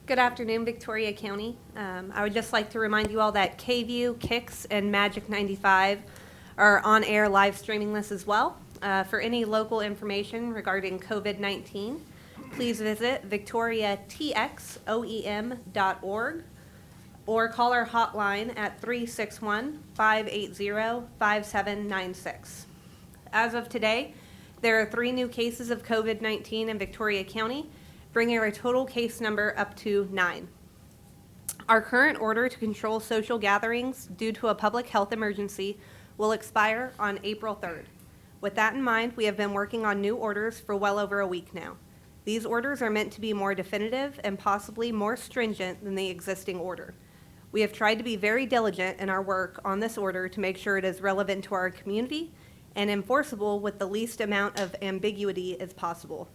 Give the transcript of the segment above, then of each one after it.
Good afternoon, Victoria County. I would just like to remind you all that KView, Kix, and Magic 95 are on-air live streaming this as well. For any local information regarding COVID-19, please visit victoriatxoem.org or call our hotline at 361-580-5796. As of today, there are 3 new cases of COVID-19 in Victoria County, bringing our total case number up to 9. Our current order to control social gatherings due to a public health emergency will expire on April 3rd. With that in mind, we have been working on new orders for well over a week now. These orders are meant to be more definitive and possibly more stringent than the existing order. We have tried to be very diligent in our work on this order to make sure it is relevant to our community and enforceable with the least amount of ambiguity as possible.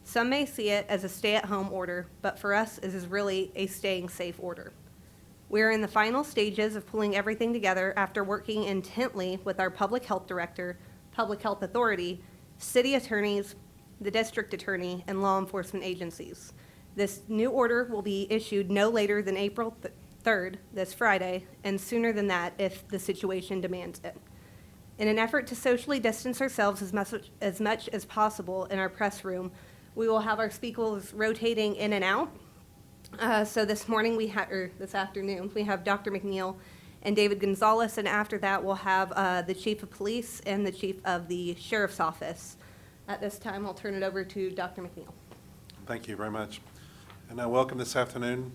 Some may see it as a stay-at-home order, but for us, it is really a staying safe order. We are in the final stages of pulling everything together after working intently with our public health director, public health authority, city attorneys, the district attorney, and law enforcement agencies. This new order will be issued no later than April 3rd, this Friday, and sooner than that if the situation demands it. In an effort to socially distance ourselves as much as possible in our press room, we will have our speakers rotating in and out. So this afternoon, we have Dr. McNeil and David Gonzalez, and after that, we'll have the Chief of Police and the Chief of the Sheriff's Office. At this time, I'll turn it over to Dr. McNeil. Thank you very much. And welcome this afternoon.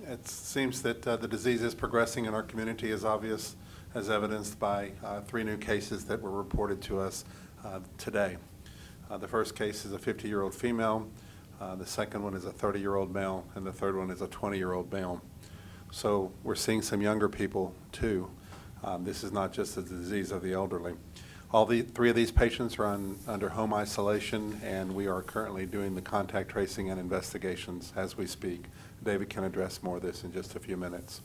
It seems that the disease is progressing in our community, as obvious, as evidenced by 3 new cases that were reported to us today. The first case is a 50-year-old female, the second one is a 30-year-old male, and the third one is a 20-year-old male. So we're seeing some younger people too. This is not just a disease of the elderly. All 3 of these patients are under home isolation, and we are currently doing the contact tracing and investigations as we speak. David can address more of this in just a few minutes.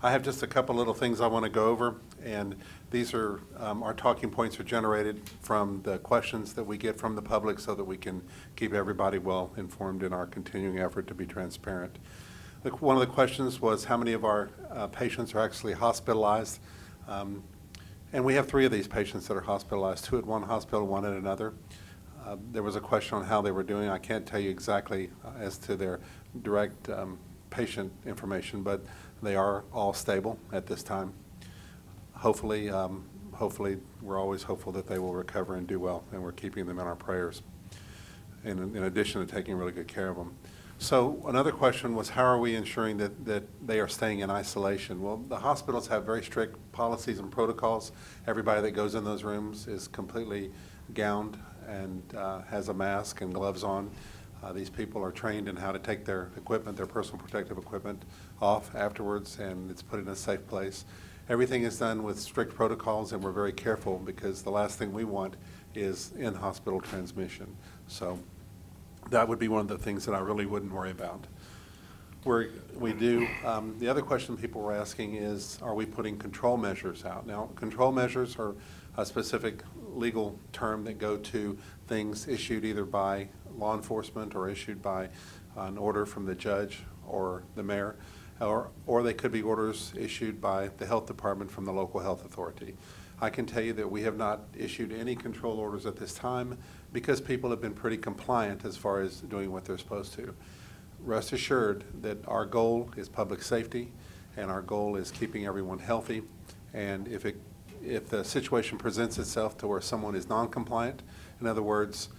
I have just a couple little things I want to go over, and these are our talking points are generated from the questions that we get from the public so that we can keep everybody well informed in our continuing effort to be transparent. One of the questions was how many of our patients are actually hospitalized, and we have 3 of these patients that are hospitalized, 2 at one hospital, 1 at another. There was a question on how they were doing. I can't tell you exactly as to their direct patient information, but they are all stable at this time. Hopefully, we're always hopeful that they will recover and do well, and we're keeping them in our prayers, in addition to taking really good care of them. So another question was, how are we ensuring that they are staying in isolation? Well, the hospitals have very strict policies and protocols. Everybody that goes in those rooms is completely gowned and has a mask and gloves on. These people are trained in how to take their equipment, their personal protective equipment, off afterwards, and it's put in a safe place. Everything is done with strict protocols, and we're very careful because the last thing we want is in-hospital transmission. So that would be one of the things that I really wouldn't worry about. The other question people were asking is, are we putting control measures out? Now, control measures are a specific legal term that go to things issued either by law enforcement or issued by an order from the judge or the mayor, or they could be orders issued by the health department from the local health authority. I can tell you that we have not issued any control orders at this time because people have been pretty compliant as far as doing what they're supposed to. Rest assured that our goal is public safety, and our goal is keeping everyone healthy. And if the situation presents itself to where someone is non-compliant, in other words,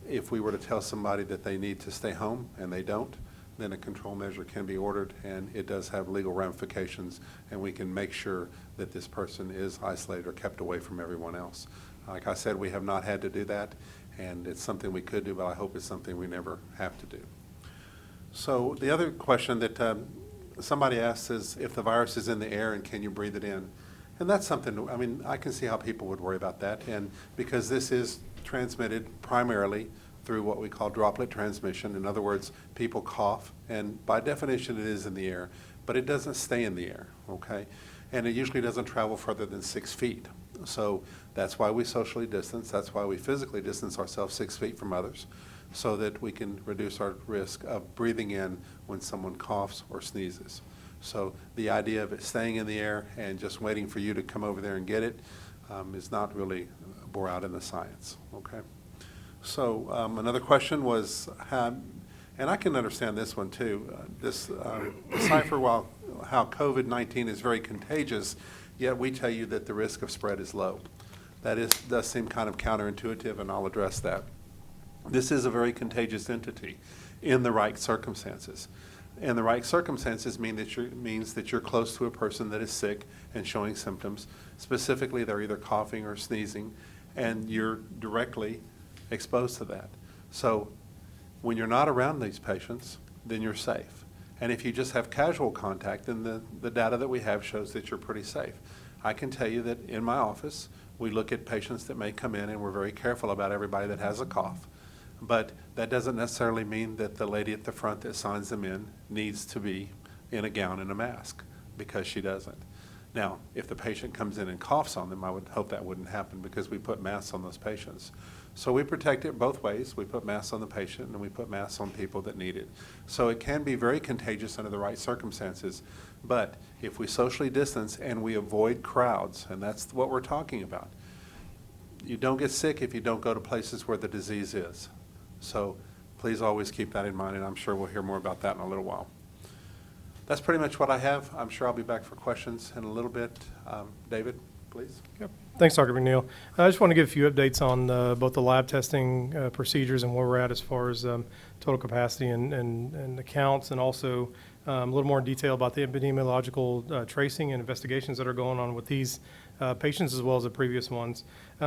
if we were to tell somebody that they need to stay home and they don't, then a control measure can be ordered, and it does have legal ramifications, and we can make sure that this person is isolated or kept away from everyone else. Like I said, we have not had to do that, and it's something we could do, but I hope it's something we never have to do. So the other question that somebody asked is if the virus is in the air and can you breathe it in? And that's something, I mean, I can see how people would worry about that, and because this is transmitted primarily through what we call droplet transmission. In other words, people cough, and by definition it is in the air, but it doesn't stay in the air, okay? And it usually doesn't travel further than 6 feet. So that's why we socially distance. That's why we physically distance ourselves 6 feet from others, so that we can reduce our risk of breathing in when someone coughs or sneezes. So the idea of it staying in the air and just waiting for you to come over there and get it is not really bore out in the science, okay? So another question was, and I can understand this one too, decipher how COVID-19 is very contagious, yet we tell you that the risk of spread is low. That does seem kind of counterintuitive, and I'll address that. This is a very contagious entity in the right circumstances. And the right circumstances means that you're close to a person that is sick and showing symptoms. Specifically, they're either coughing or sneezing, and you're directly exposed to that. So when you're not around these patients, then you're safe. And if you just have casual contact, then the data that we have shows that you're pretty safe. I can tell you that in my office, we look at patients that may come in, and we're very careful about everybody that has a cough. But that doesn't necessarily mean that the lady at the front that signs them in needs to be in a gown and a mask, because she doesn't. Now, if the patient comes in and coughs on them, I would hope that wouldn't happen, because we put masks on those patients. So we protect it both ways. We put masks on the patient, and we put masks on people that need it. So it can be very contagious under the right circumstances. But if we socially distance and we avoid crowds, and that's what we're talking about, you don't get sick if you don't go to places where the disease is. So please always keep that in mind, and I'm sure we'll hear more about that in a little while. That's pretty much what I have. I'm sure I'll be back for questions in a little bit. David, please. Yep. Thanks, Dr. McNeil. I just want to give a few updates on both the lab testing procedures and where we're at as far as total capacity and accounts, and also a little more detail about the epidemiological tracing and investigations that are going on with these patients as well as the previous ones.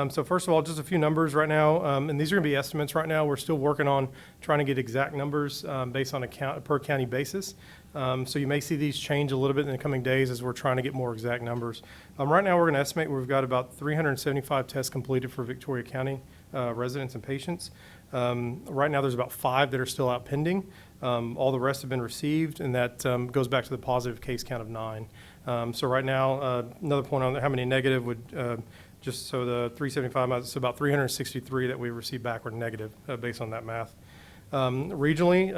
So first of all, just a few numbers right now, and these are going to be estimates right now. We're still working on trying to get exact numbers based on a per county basis. So you may see these change a little bit in the coming days as we're trying to get more exact numbers. Right now, we're going to estimate we've got about 375 tests completed for Victoria County residents and patients. Right now, there's about 5 that are still out pending. All the rest have been received, and that goes back to the positive case count of 9. So right now, another point on how many negative would, just so the 375, so about 363 that we received back were negative based on that math. Regionally,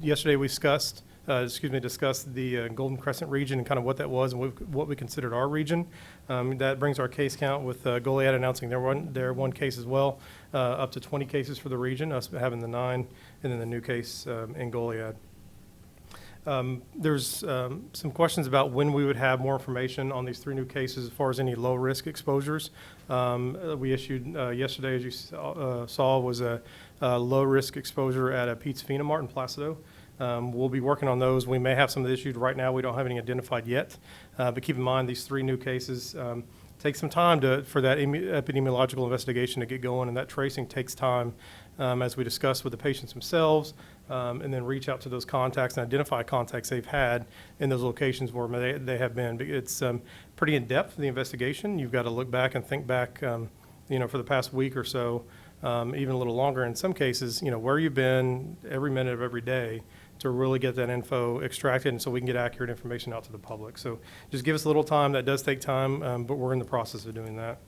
yesterday we discussed the Golden Crescent region and kind of what that was and what we considered our region. That brings our case count with Goliad announcing their one case as well, up to 20 cases for the region, us having the 9, and then the new case in Goliad. There's some questions about when we would have more information on these 3 new cases as far as any low-risk exposures. We issued yesterday, as you saw, was a low-risk exposure at a Pizza Fina Mart in Placido. We'll be working on those. We may have some of the issues right now. We don't have any identified yet. But keep in mind, these 3 new cases take some time for that epidemiological investigation to get going, and that tracing takes time, as we discussed with the patients themselves, and then reach out to those contacts and identify contacts they've had in those locations where they have been. It's pretty in-depth, the investigation. You've got to look back and think back, for the past week or so, even a little longer in some cases, where you've been every minute of every day to really get that info extracted, and so we can get accurate information out to the public. So just give us a little time. That does take time, but we're in the process of doing that.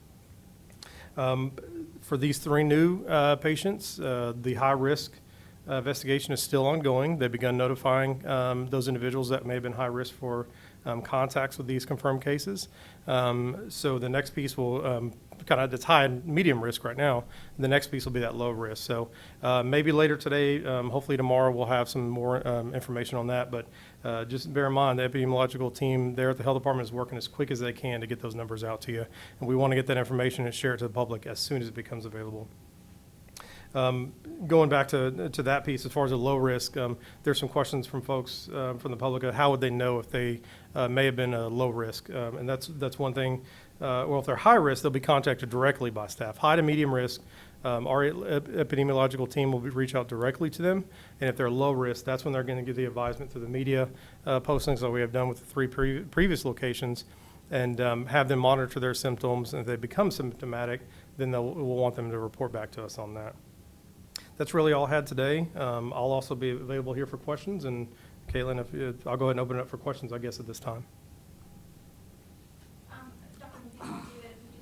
For these 3 new patients, the high-risk investigation is still ongoing. They've begun notifying those individuals that may have been high risk for contacts with these confirmed cases. So the next piece will kind of, it's high and medium risk right now. The next piece will be that low risk. So maybe later today, hopefully tomorrow, we'll have some more information on that. But just bear in mind, the epidemiological team there at the health department is working as quick as they can to get those numbers out to you. And we want to get that information and share it to the public as soon as it becomes available. Going back to that piece, as far as the low risk, there's some questions from folks from the public. How would they know if they may have been a low risk? And that's one thing. Well, if they're high risk, they'll be contacted directly by staff. High to medium risk, our epidemiological team will reach out directly to them. And if they're low risk, that's when they're going to give the advisement through the media postings that we have done with the 3 previous locations, and have them monitor their symptoms. And if they become symptomatic, then we'll want them to report back to us on that. That's really all I had today. I'll also be available here for questions. And Caitlin, I'll go ahead and open it up for questions, I guess, at this time. Dr. McNeil, you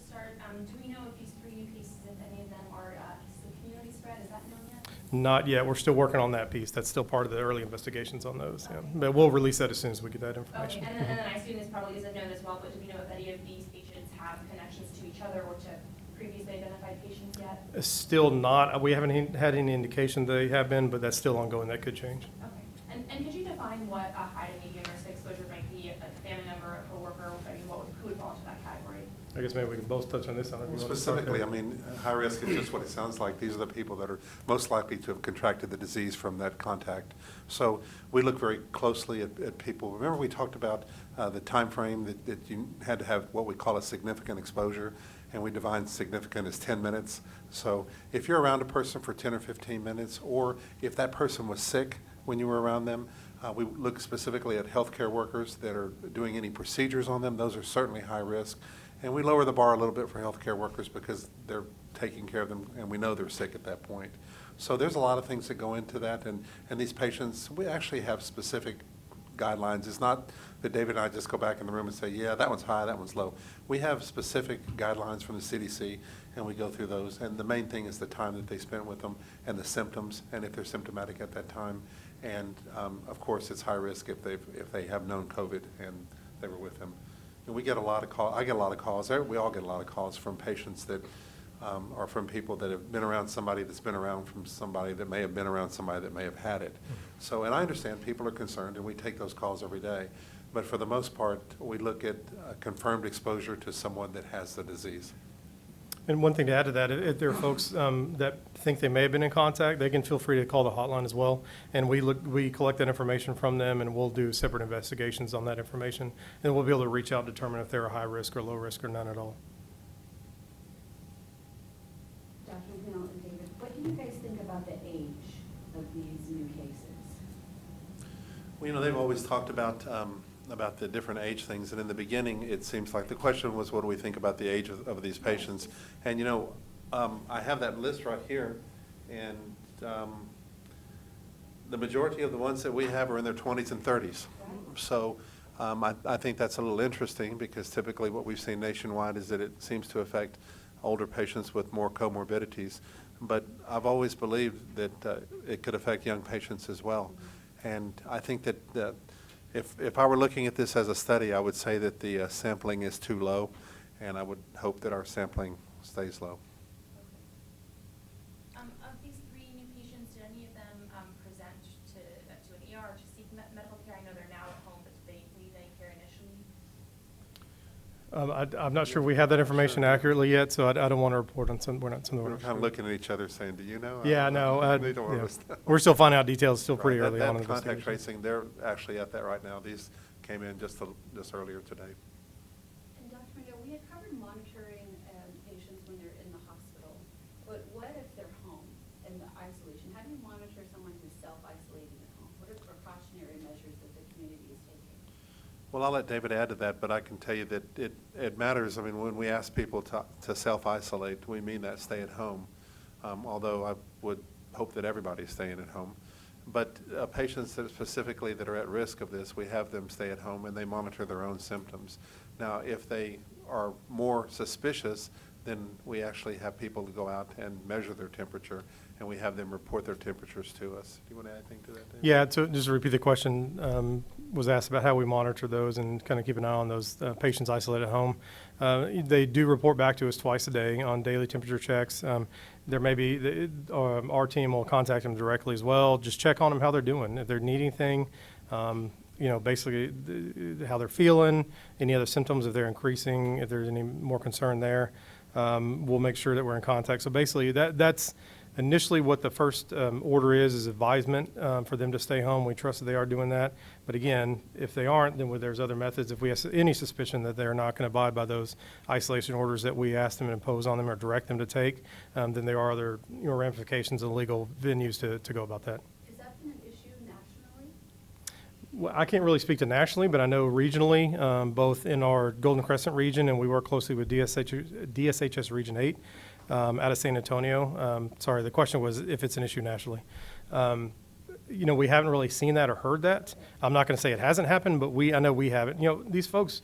Not yet. We're still working on that piece. That's still part of the early investigations on those. Yeah. But we'll release that as soon as we get that information. Okay, and then I assume this probably isn't known as well, but do we know if any of these patients have connections to each other or to previously identified patients yet? Still not. We haven't had any indication they have been, but that's still ongoing. That could change. Okay, and could you define what a high to medium risk exposure might be, a family member, a coworker, I mean, who would fall into that category? I guess maybe we can both touch on this. I don't know if you want to start Specifically, there. I mean, high risk is just what it sounds like. These are the people that are most likely to have contracted the disease from that contact. So we look very closely at people. Remember we talked about the time frame that you had to have what we call a significant exposure, and we define significant as 10 minutes. So if you're around a person for 10 or 15 minutes, or if that person was sick when you were around them, we look specifically at healthcare workers that are doing any procedures on them. Those are certainly high risk. And we lower the bar a little bit for healthcare workers because they're taking care of them and we know they're sick at that point. So there's a lot of things that go into that, and these patients, we actually have specific guidelines. It's not that David and I just go back in the room and say, yeah, that one's high, that one's low. We have specific guidelines from the CDC, and we go through those. And the main thing is the time that they spent with them and the symptoms, and if they're symptomatic at that time. And of course, it's high risk if they have known COVID and they were with them. And we get a lot of calls. I get a lot of calls. We all get a lot of calls from patients that are from people that have been around somebody that's been around from somebody that may have been around somebody that may have had it. So, and I understand people are concerned, and we take those calls every day. But for the most part, we look at confirmed exposure to someone that has the disease. And one thing to add to that, if there are folks that think they may have been in contact, they can feel free to call the hotline as well. And we collect that information from them, and we'll do separate investigations on that information. And we'll be able to reach out and determine if they're a high risk or low risk or none at all. Dr. Hill and David, what do you guys think about the age of these new cases? Well, you know, they've always talked about the different age things, and in the beginning, it seems like the question was, what do we think about the age of these patients? And, you know, I have that list right here, and the majority of the ones that we have are in their 20s and 30s. So I think that's a little interesting, because typically what we've seen nationwide is that it seems to affect older patients with more comorbidities. But I've always believed that it could affect young patients as well. And I think that if I were looking at this as a study, I would say that the sampling is too low, and I would hope that our sampling stays low. Of these 3 new patients, did any of them present to an ER to seek medical care? I know they're now at home, but did they need any care initially? I'm not sure we have that information accurately yet, so I don't want to report on some. We're not some. We're kind of looking at each other saying, do you know? Yeah, no. They don't want Yeah. us to. We're still finding out details. Still pretty Right, early that on in the contact investigation. tracing, they're actually at that right now. These came in just earlier today. And Dr. McGill, we had covered monitoring patients when they're in the hospital, but what if they're home in the isolation? How do you monitor someone who's self-isolating at home? What are the precautionary measures that the community is taking? Well, I'll let David add to that, but I can tell you that it matters. I mean, when we ask people to self-isolate, we mean that stay at home, although I would hope that everybody's staying at home. But patients that specifically that are at risk of this, we have them stay at home and they monitor their own symptoms. Now, if they are more suspicious, then we actually have people to go out and measure their temperature, and we have them report their temperatures to us. Do you want to add anything to that, David? Yeah, so just to repeat the question, was asked about how we monitor those and kind of keep an eye on those patients isolated at home. They do report back to us twice a day on daily temperature checks. There may be, our team will contact them directly as well, just check on them how they're doing. If they need anything, you know, basically how they're feeling, any other symptoms, if they're increasing, if there's any more concern there, we'll make sure that we're in contact. So basically that's initially what the first order is advisement for them to stay home. We trust that they are doing that. But again, if they aren't, then there's other methods. If we have any suspicion that they're not going to abide by those isolation orders that we ask them and impose on them or direct them to take, then there are other ramifications and legal venues to go about that. Has that been an issue nationally? Well, I can't really speak to nationally, but I know regionally, both in our Golden Crescent region, and we work closely with DSHS Region 8 out of San Antonio. Sorry, the question was if it's an issue nationally. You know, we haven't really seen that or heard that. I'm not going to say it hasn't happened, but I know we haven't. You know, these folks,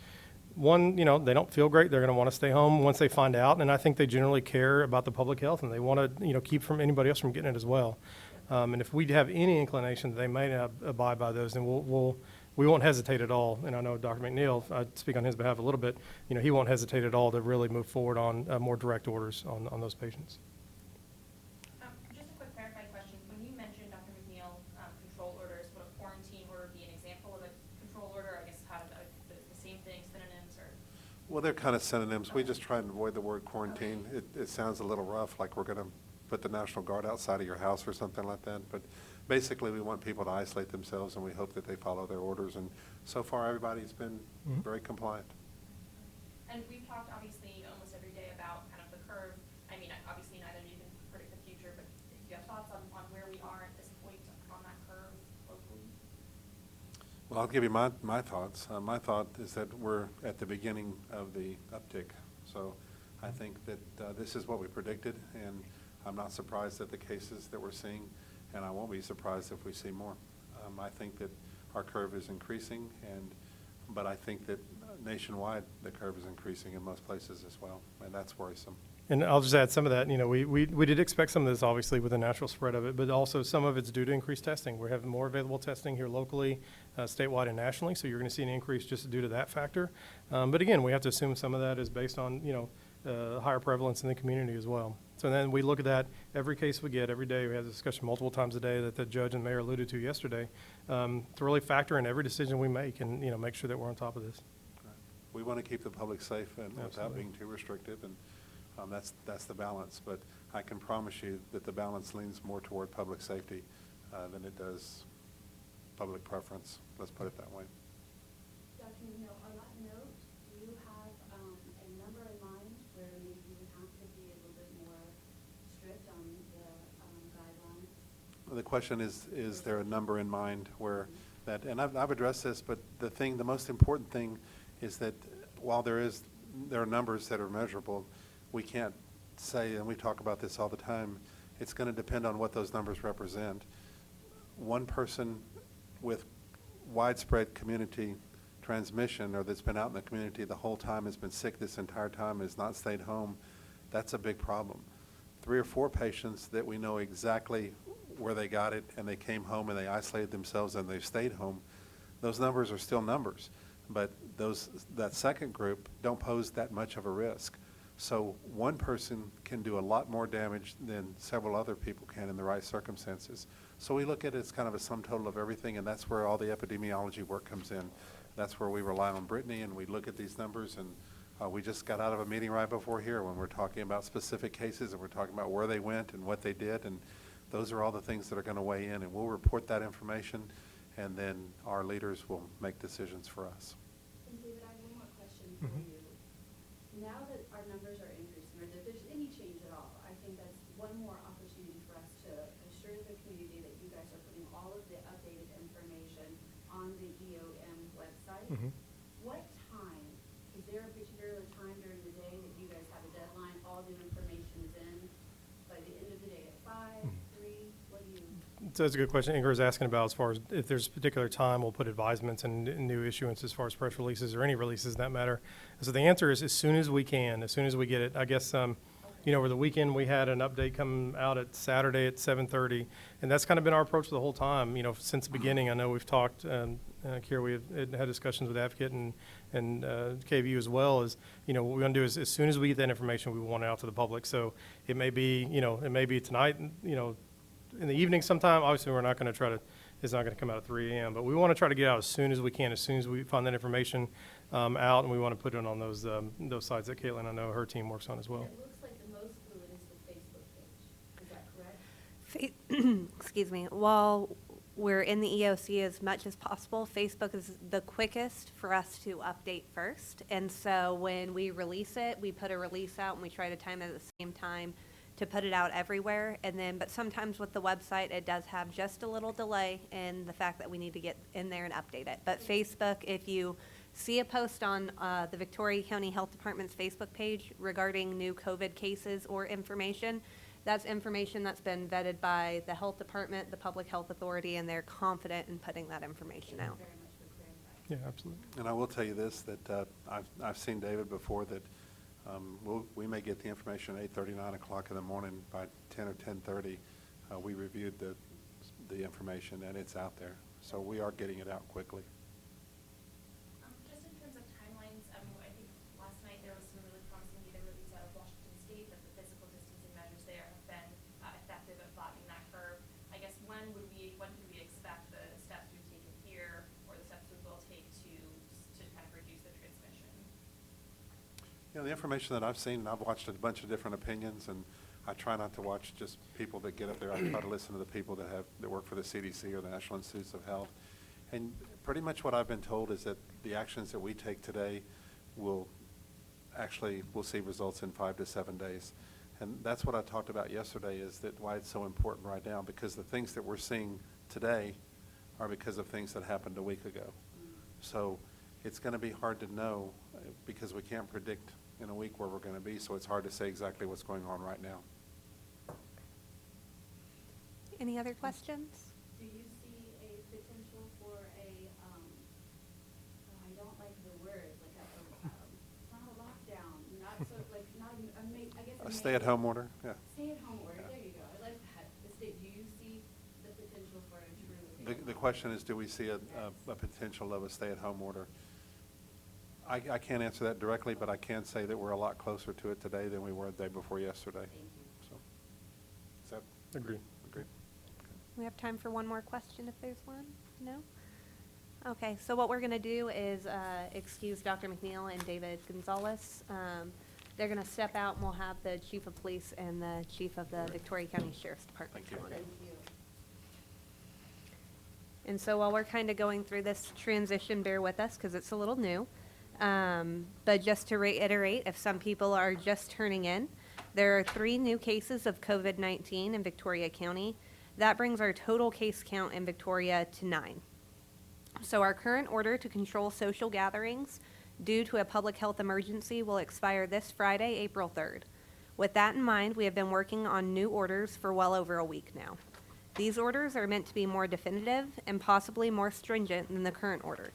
you know, they don't feel great. They're going to want to stay home once they find out, and I think they generally care about the public health, and they want to, you know, keep anybody else from getting it as well. And if we have any inclination that they may not abide by those, then we won't hesitate at all. And I know Dr. McNeil, I speak on his behalf a little bit, he won't hesitate at all to really move forward on more direct orders on those patients. Just a quick clarifying question. When you mentioned, Dr. McNeil, control orders, would a quarantine order be an example of a control order? I guess how the same thing, synonyms, or? Well, they're kind of synonyms. We just try and avoid the word quarantine. It sounds a little rough, like we're going to put the National Guard outside of your house or something like that. But basically, we want people to isolate themselves, and we hope that they follow their orders. And so far, everybody's been very compliant. And we've talked, obviously, almost every day about kind of the curve. I mean, obviously, neither of you can predict the future, but if you have thoughts on where we are at this point on that curve locally? Well, I'll give you my thoughts. My thought is that we're at the beginning of the uptick. So I think that this is what we predicted, and I'm not surprised at the cases that we're seeing, and I won't be surprised if we see more. I think that our curve is increasing, but I think that nationwide the curve is increasing in most places as well, and that's worrisome. And I'll just add some of that. We did expect some of this, obviously, with the natural spread of it, but also some of it's due to increased testing. We're having more available testing here locally, statewide, and nationally, so you're going to see an increase just due to that factor. But again, we have to assume some of that is based on, higher prevalence in the community as well. So then we look at that every case we get every day. We have this discussion multiple times a day that the judge and mayor alluded to yesterday, to really factor in every decision we make and, make sure that we're on top of this. We want to keep the public safe and without Absolutely. being too restrictive, and that's the balance. But I can promise you that the balance leans more toward public safety than it does public preference. Let's put it that way. Dr. McNeil, on that note, do you have a number in mind where maybe you would have to be a little bit more strict on the guidelines? Well, the question is there a number in mind where that, and I've addressed this, but the most important thing is that while there are numbers that are measurable, we can't say, and we talk about this all the time, it's going to depend on what those numbers represent. One person with widespread community transmission, or that's been out in the community the whole time, has been sick this entire time, has not stayed home, that's a big problem. 3 or 4 patients that we know exactly where they got it, and they came home and they isolated themselves and they've stayed home, those numbers are still numbers. But that second group don't pose that much of a risk. So one person can do a lot more damage than several other people can in the right circumstances. So we look at it as kind of a sum total of everything, and that's where all the epidemiology work comes in. That's where we rely on Brittany, and we look at these numbers, and we just got out of a meeting right before here when we're talking about specific cases, and we're talking about where they went and what they did, and those are all the things that are going to weigh in, and we'll report that information, and then our leaders will make decisions for us. And David, I have one more question for you. Now that our numbers are increasing, or that there's any change at all, I think that's one more opportunity for us to assure the community that you guys are putting all of the updated information on the EOM website. What time, is there a particular time during the day that you guys have a deadline, all the information is in by the end of the day at 5, 3, what do you? So that's a good question. Ingrid is asking about as far as if there's a particular time we'll put advisements and new issuance as far as press releases or any releases that matter. So the answer is as soon as we can, as soon as we get it. I guess, over the weekend we had an update come out at Saturday at 7:30, and that's kind of been our approach the whole time, since the beginning. I know we've talked, Kira, we had discussions with Advocate and KVU as well, is, what we want to do is as soon as we get that information, we want it out to the public. So it may be, tonight, in the evening sometime. Obviously, we're not going to try to, it's not going to come out at 3 a.m., but we want to try to get out as soon as we can, as soon as we find that information out, and we want to put it on those sites that Caitlin, I know her team works on as well. It looks like the most fluid is the Facebook page. Is that correct? Excuse me. While we're in the EOC as much as possible, Facebook is the quickest for us to update first. And so when we release it, we put a release out and we try to time it at the same time to put it out everywhere. And then, but sometimes with the website, it does have just a little delay in the fact that we need to get in there and update it. But Facebook, if you see a post on the Victoria County Health Department's Facebook page regarding new COVID cases or information, that's information that's been vetted by the health department, the public health authority, and they're confident in putting that information out. Very much for clarifying. Yeah, absolutely. And I will tell you this, that I've seen David before, that we may get the information at 8:30, 9 o'clock in the morning. By 10 or 10:30, we reviewed the information, and it's out there. So we are getting it out quickly. Just in terms of timelines, I think last night there was some really promising data released out of Washington State that the physical distancing measures there have been effective at flattening that curve. I guess when can we expect the steps we've taken here, or the steps we will take to kind of reduce the transmission? The information that I've seen, and I've watched a bunch of different opinions, and I try not to watch just people that get up there. I try to listen to the people that work for the CDC or the National Institutes of Health. And pretty much what I've been told is that the actions that we take today we'll see results in 5 to 7 days. And that's what I talked about yesterday, is that why it's so important right now, because the things that we're seeing today are because of things that happened a week ago. So it's going to be hard to know because we can't predict in a week where we're going to be, so it's hard to say exactly what's going on right now. Any other questions? Do you see a potential for I don't like the word, not a lockdown, not so, I guess. A stay-at-home order, yeah. Stay-at-home order, Yeah. there you go, I like that. Do you see the potential for a true? The question is, do we see a potential of a stay-at-home order? I can't answer that directly, but I can say that we're a lot closer to it today than we were the day before yesterday. Thank you. So, is that Agree. agreed? We have time for one more question if there's one? No? Okay, so what we're going to do is excuse Dr. McNeil and David Gonzalez. They're going to step out, and we'll have the Chief of Police and the Chief of the Victoria County Sheriff's Department Thank you. come on in. Thank you. And so while we're kind of going through this transition, bear with us because it's a little new. But just to reiterate, if some people are just turning in, there are 3 new cases of COVID-19 in Victoria County. That brings our total case count in Victoria to 9. So our current order to control social gatherings due to a public health emergency will expire this Friday, April 3rd. With that in mind, we have been working on new orders for well over a week now. These orders are meant to be more definitive and possibly more stringent than the current order.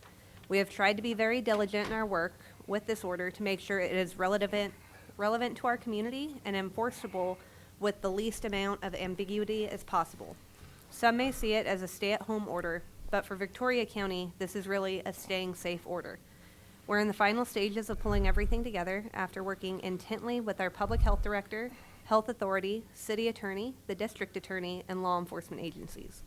We have tried to be very diligent in our work with this order to make sure it is relevant to our community and enforceable with the least amount of ambiguity as possible. Some may see it as a stay-at-home order, but for Victoria County, this is really a staying safe order. We're in the final stages of pulling everything together after working intently with our public health director, health authority, city attorney, the district attorney, and law enforcement agencies.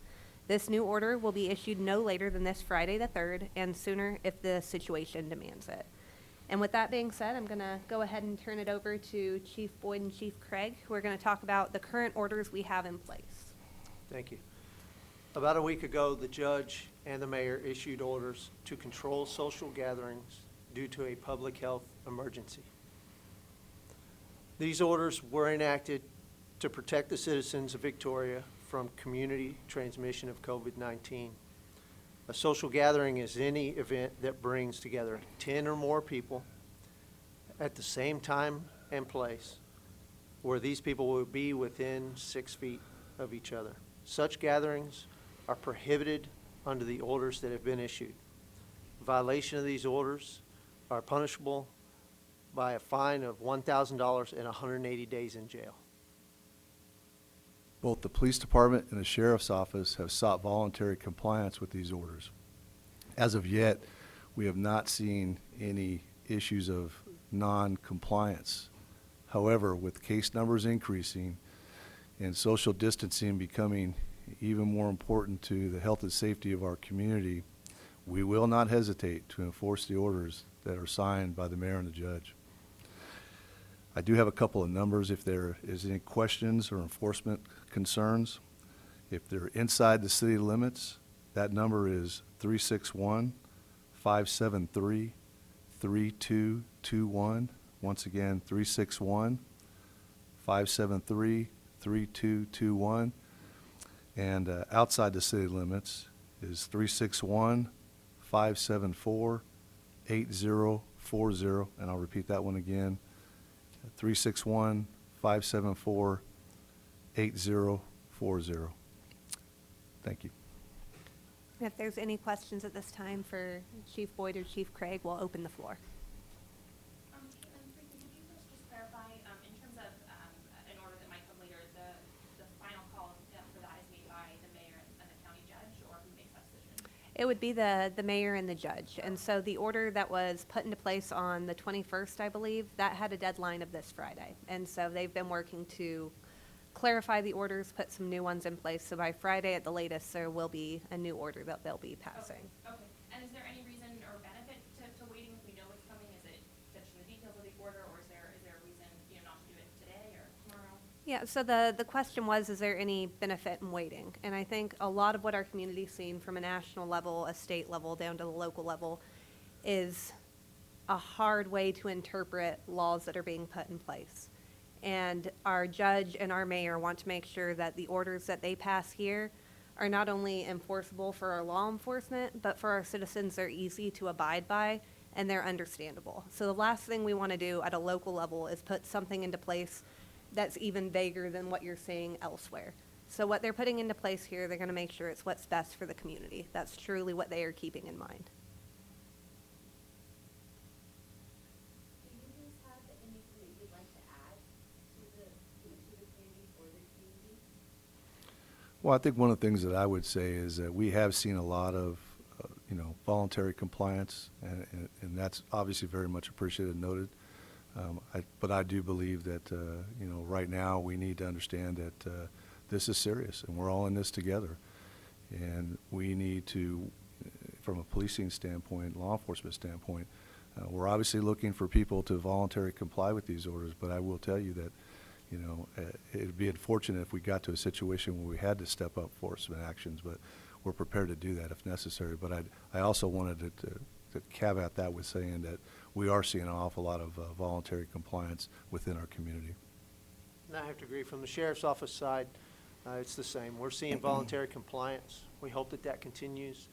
This new order will be issued no later than this Friday the 3rd, and sooner if the situation demands it. And with that being said, I'm going to go ahead and turn it over to Chief Boyd and Chief Craig, who are going to talk about the current orders we have in place. Thank you. About a week ago, the judge and the mayor issued orders to control social gatherings due to a public health emergency. These orders were enacted to protect the citizens of Victoria from community transmission of COVID-19. A social gathering is any event that brings together 10 or more people at the same time and place, where these people will be within 6 feet of each other. Such gatherings are prohibited under the orders that have been issued. Violation of these orders are punishable by a fine of $1,000 and 180 days in jail. Both the police department and the sheriff's office have sought voluntary compliance with these orders. As of yet, we have not seen any issues of non-compliance. However, with case numbers increasing and social distancing becoming even more important to the health and safety of our community, we will not hesitate to enforce the orders that are signed by the mayor and the judge. I do have a couple of numbers if there is any questions or enforcement concerns. If they're inside the city limits, that number is 361-573-3221. Once again, 361-573-3221. And outside the city limits is 361-574-8040. And I'll repeat that one again. 361-574-8040. Thank you. If there's any questions at this time for Chief Boyd or Chief Craig, we'll open the floor. And could you first just clarify, in terms of an order that might come later, the final call for the It would be the mayor and the judge. And so the order that was put into place on the 21st, I believe, that had a deadline of this Friday. And so they've been working to clarify the orders, put some new ones in place. So by Friday at the latest, there will be a new order that they'll be passing. Okay. And is there any reason or benefit to waiting if we know it's coming? Is it touching the details of the order, or is there a reason, not to do it today or tomorrow? Yeah, so the question was, is there any benefit in waiting? And I think a lot of what our community's seen from a national level, a state level, down to the local level, is a hard way to interpret laws that are being put in place. And our judge and our mayor want to make sure that the orders that they pass here are not only enforceable for our law enforcement, but for our citizens, they're easy to abide by and they're understandable. So the last thing we want to do at a local level is put something into place that's even vaguer than what you're seeing elsewhere. So what they're putting into place here, they're going to make sure it's what's best for the community. That's truly what they are keeping in mind. Do you guys have anything that you'd like to add to the, to the community, for the community? Well, I think one of the things that I would say is that we have seen a lot of, voluntary compliance, and that's obviously very much appreciated and noted. But I do believe that, right now we need to understand that this is serious and we're all in this together. And we need to, from a policing standpoint, law enforcement standpoint, we're obviously looking for people to voluntarily comply with these orders, but I will tell you that, it'd be unfortunate if we got to a situation where we had to step up enforcement actions, but we're prepared to do that if necessary. But I also wanted to caveat that with saying that we are seeing an awful lot of voluntary compliance within our community. And I have to agree, from the sheriff's office side, it's the same. We're seeing voluntary compliance. We hope that that continues.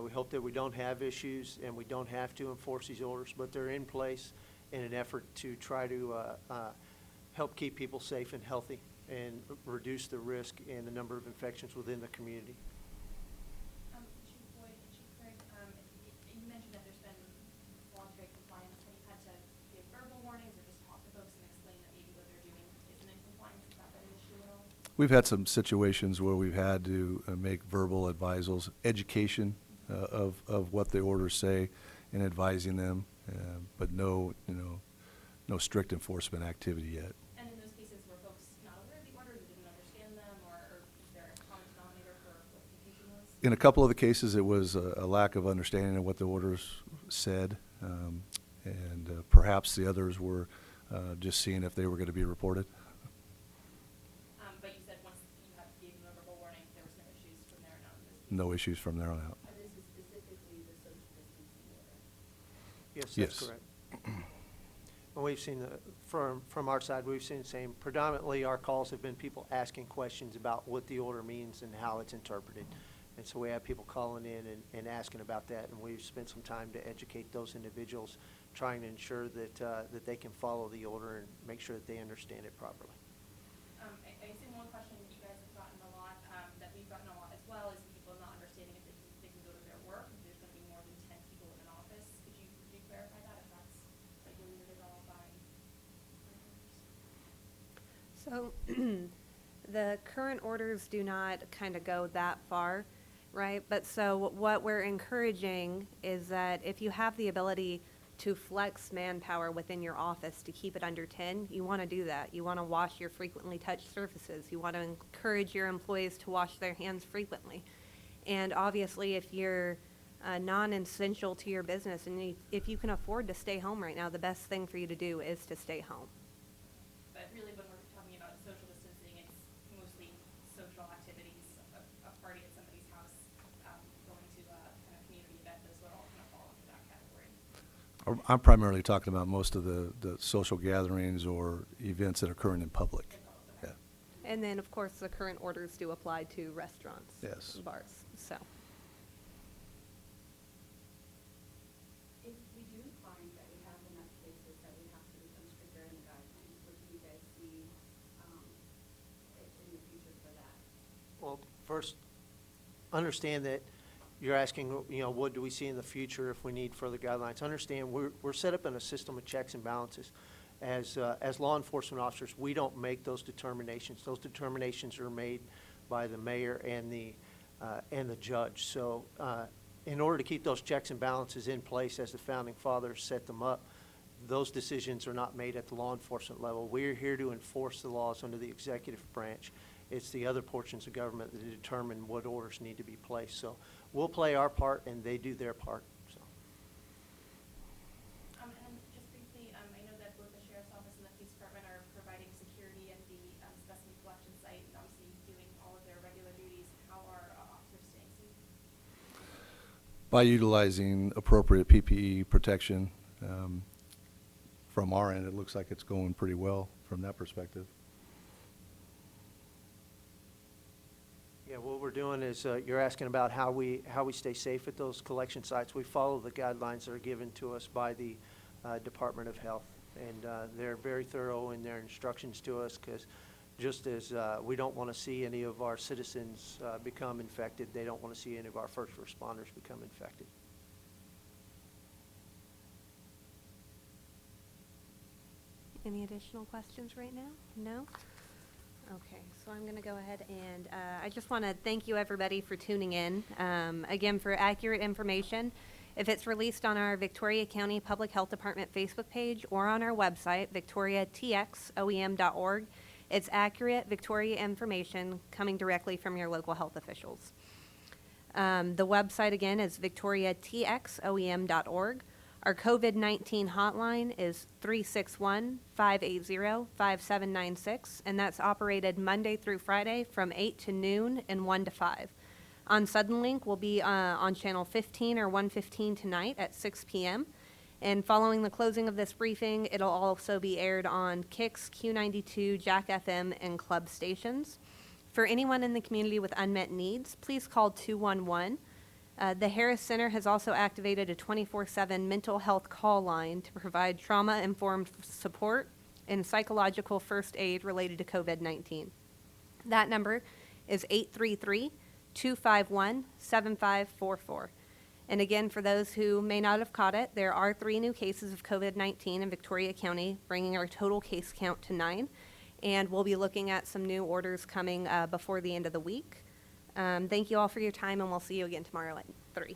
We hope that we don't have issues and we don't have to enforce these orders, but they're in place in an effort to try to help keep people safe and healthy and reduce the risk and the number of infections within the community. Chief Boyd and Chief Craig, you mentioned that there's been voluntary compliance. Have you had to give verbal warnings or just talk to folks and explain that maybe what they're doing isn't in compliance? Is that an issue at all? We've had some situations where we've had to make verbal advisals, education of what the orders say and advising them, but no strict enforcement activity yet. And in those cases, were folks not aware of the orders or didn't understand them, or is there a common denominator for what the confusion was? In a couple of the cases, it was a lack of understanding of what the orders said, and perhaps the others were just seeing if they were going to be reported. But you said once you gave them a verbal warning, there was no issues from there on out. No issues from there on out. And this is specifically the social distancing order? Yes, Yes. that's correct. And we've seen, from our side, we've seen the same. Predominantly, our calls have been people asking questions about what the order means and how it's interpreted. And so we have people calling in and asking about that, and we've spent some time to educate those individuals, trying to ensure that they can follow the order and make sure that they understand it properly. I assume one question that you guys have gotten a lot, that we've gotten a lot as well, is people not understanding if they can go to their work, if there's going to be more than 10 people in an office. Could you clarify that, if that's regulated at all by? So the current orders do not kind of go that far, right? But so what we're encouraging is that if you have the ability to flex manpower within your office to keep it under 10, you want to do that. You want to wash your frequently touched surfaces. You want to encourage your employees to wash their hands frequently. And obviously, if you're non-essential to your business and if you can afford to stay home right now, the best thing for you to do is to stay home. But really, when we're talking about social distancing, it's mostly social activities, a party at somebody's house, going to a kind of community event. Those would all kind of fall into that category. I'm primarily talking about most of the social gatherings or events that are occurring in public. Yeah. And then, of course, the current orders do apply to restaurants Yes. and bars, so. If we do find that we have enough cases that we have to become stricter in the guidelines, what do you guys see in the future for that? Well, first, understand that you're asking, what do we see in the future if we need further guidelines? Understand, we're set up in a system of checks and balances. As law enforcement officers, we don't make those determinations. Those determinations are made by the mayor and the judge. So in order to keep those checks and balances in place as the founding fathers set them up, those decisions are not made at the law enforcement level. We're here to enforce the laws under the executive branch. It's the other portions of government that determine what orders need to be placed. So we'll play our part and they do their part. So. And then just briefly, I know that both the Sheriff's Office and the Police Department are providing security at the specimen collection site and obviously doing all of their regular duties. How are officers staying safe? By utilizing appropriate PPE protection, from our end, it looks like it's going pretty well from that perspective. Yeah, what we're doing is, you're asking about how we stay safe at those collection sites. We follow the guidelines that are given to us by the Department of Health. And they're very thorough in their instructions to us, because just as we don't want to see any of our citizens become infected, they don't want to see any of our first responders become infected. Any additional questions right now? No? Okay, so I'm going to go ahead and I just want to thank you, everybody, for tuning in. Again, for accurate information, if it's released on our Victoria County Public Health Department Facebook page or on our website, victoriatxoem.org, it's accurate Victoria information coming directly from your local health officials. The website, again, is victoriatxoem.org. Our COVID-19 hotline is 361-580-5796, and that's operated Monday through Friday from 8 to noon and 1 to 5. On Suddenlink, we'll be on channel 15 or 115 tonight at 6 p.m. And following the closing of this briefing, it'll also be aired on Kix, Q92, Jack FM, and Club stations. For anyone in the community with unmet needs, please call 211. The Harris Center has also activated a 24/7 mental health call line to provide trauma-informed support and psychological first aid related to COVID-19. That number is 833-251-7544. And again, for those who may not have caught it, there are 3 new cases of COVID-19 in Victoria County, bringing our total case count to 9. And we'll be looking at some new orders coming before the end of the week. Thank you all for your time, and we'll see you again tomorrow at 3.